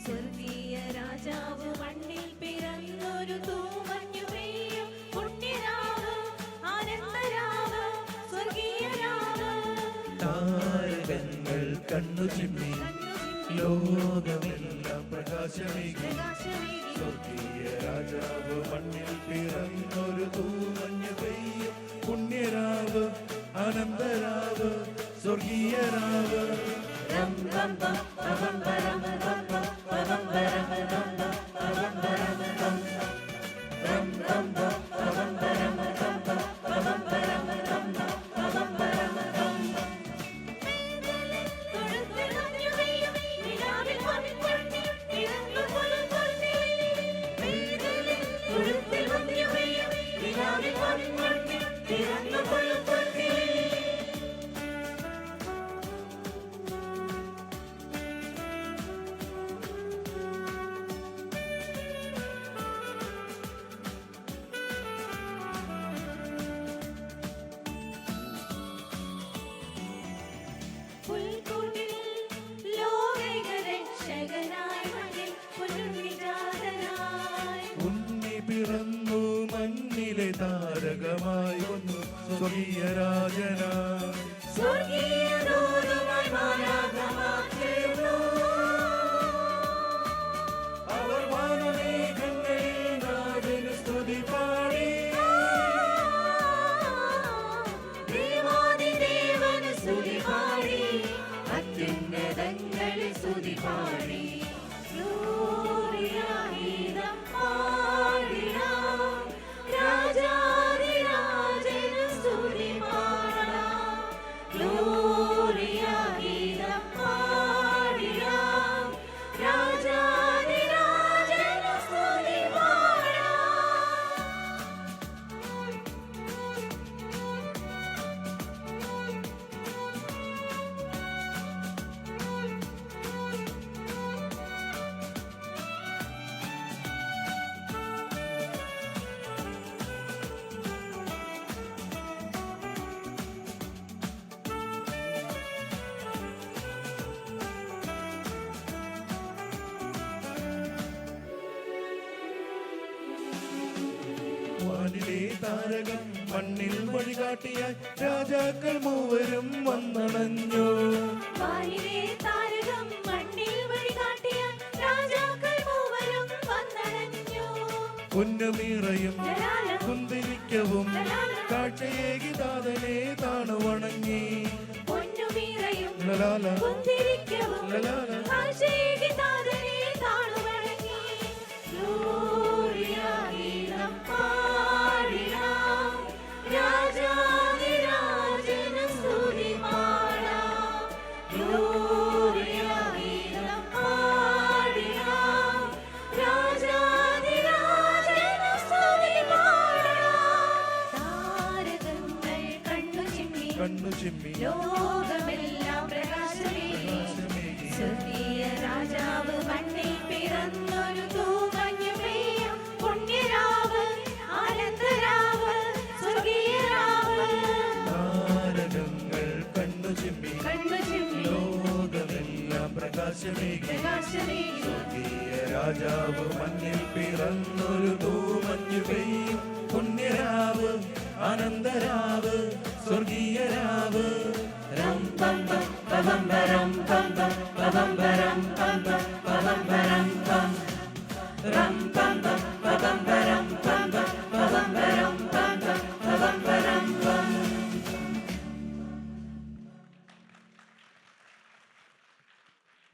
സ്വർഗീയ രാജാവ് മണ്ണിൽ പിറന്നൊരു തൂമഞ്ഞു പെയ്യും പുണ്യരാവ് ആനന്ദരാവ് സ്വർഗീയ രാവ്. താരകങ്ങൾ കണ്ണു ചിമ്മി ലോകമെല്ലാം പ്രകാശമേകി സ്വർഗീയ രാജാവ് മണ്ണിൽ പിറന്നൊരു തൂമഞ്ഞു പെയ്യും പുണ്യരാവ് ആനന്ദരാവ് സ്വർഗീയ രാവ്. രം രം രം രം രം രം രം രം രം പിറന്നു മണ്ണിലെ താരകമായി വന്നു സ്വർഗീയ രാജനായി അവർ വാനമേഘങ്ങളിൽ നാടിന് സ്തുതി പാടി ദേവാദിദേവന് സ്തുതി പാടി അത്യുന്നതങ്ങളിൽ സ്തുതി പാടി വാനിലെ താരകം മണ്ണിൽ വഴികാട്ടിയായി രാജാക്കൾ മൂവരും വന്നണഞ്ഞു. വാനിലെ താരകം മണ്ണിൽ വഴികാട്ടിയായി രാജാക്കൾ മൂവരും വന്നണഞ്ഞു. പൊന്നുമീറയും കുന്തിരിക്കവും കാഴ്ചയേകി താതനെ താണു വണങ്ങി. പൊന്നുമീറയും ലലാല കുന്തിരിക്കവും ലലാല കാഴ്ചയേകി താതനെ താണു വണങ്ങി. ഗ്ലോറിയ ഗീതം പാടിടാം രാജാധിരാജന് സ്തുതി പാടാം. ഗ്ലോറിയ ഗീതം പാടിടാം രാജാധിരാജന് സ്തുതി പാടാം. താരകങ്ങൾ കണ്ണു ചിമ്മി ലോകമെല്ലാം പ്രകാശമേകി സ്വർഗീയ രാജാവ് മണ്ണിൽ പിറന്നൊരു തൂമഞ്ഞു പെയ്യും പുണ്യരാവ് ആനന്ദരാവ് സ്വർഗീയ രാവ്. താരകങ്ങൾ കണ്ണു ചിമ്മി ലോകമെല്ലാം പ്രകാശമേകി സ്വർഗീയ രാജാവ് മണ്ണിൽ പിറന്നൊരു തൂമഞ്ഞു പെയ്യും പുണ്യരാവ് ആനന്ദരാവ് സ്വർഗീയ രാവ്. രം പം പം പം പരം പം പം പം പരം പം പം പം പരം പം രം പം